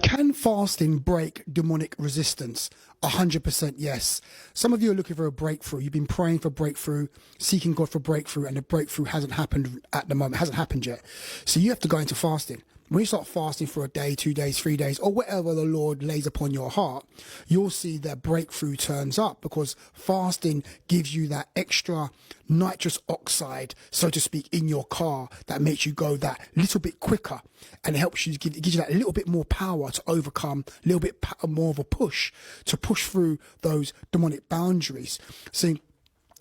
Can fasting break demonic resistance? 100% yes. Some of you are looking for a breakthrough. You've been praying for breakthrough, seeking God for breakthrough, and the breakthrough hasn't happened at the moment, hasn't happened yet. So you have to go into fasting. When you start fasting for a day, 2 days, 3 days, or whatever the Lord lays upon your heart, you'll see that breakthrough turns up, because fasting gives you that extra nitrous oxide, so to speak, in your car that makes you go that little bit quicker, and it helps you, it gives you that little bit more power to overcome, a little bit more of a push to push through those demonic boundaries. So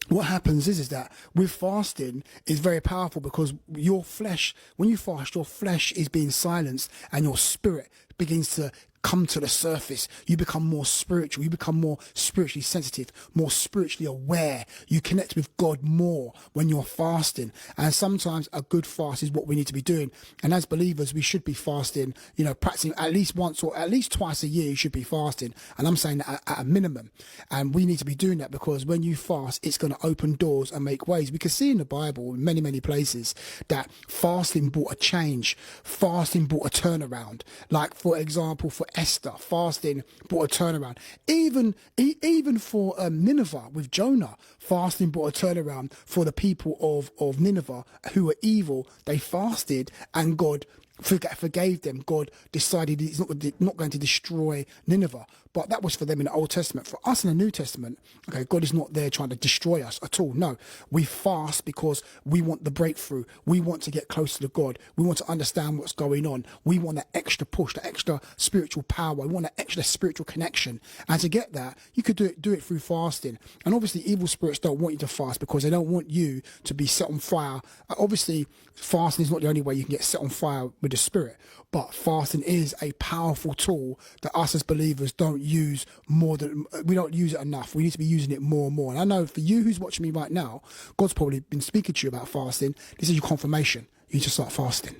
what happens is that with fasting is very powerful, because your flesh, when you fast, your flesh is being silenced and your spirit begins to come to the surface. You become more spiritual. You become more spiritually sensitive, more spiritually aware. You connect with God more when you're fasting. And sometimes a good fast is what we need to be doing. And as believers, we should be fasting, practicing at least once or at least twice a year. You should be fasting. And I'm saying that at a minimum. And we need to be doing that, because when you fast, it's going to open doors and make ways. We can see in the Bible, in many, many places, that fasting brought a change. Fasting brought a turnaround. Like, for example, for Esther, fasting brought a turnaround. Even for Nineveh with Jonah, fasting brought a turnaround for the people of Nineveh who were evil. They fasted and God forgave them. God decided he's not going to destroy Nineveh. But that was for them in the Old Testament. For us in the New Testament, okay, God is not there trying to destroy us at all. No, we fast because we want the breakthrough. We want to get closer to God. We want to understand what's going on. We want that extra push, that extra spiritual power. We want that extra spiritual connection. And to get that, you could do it through fasting. And obviously, evil spirits don't want you to fast, because they don't want you to be set on fire. Obviously, fasting is not the only way you can get set on fire with the spirit, but fasting is a powerful tool that us as believers don't use we don't use it enough. We need to be using it more and more. And I know for you who's watching me right now, God's probably been speaking to you about fasting. This is your confirmation. You need to start fasting.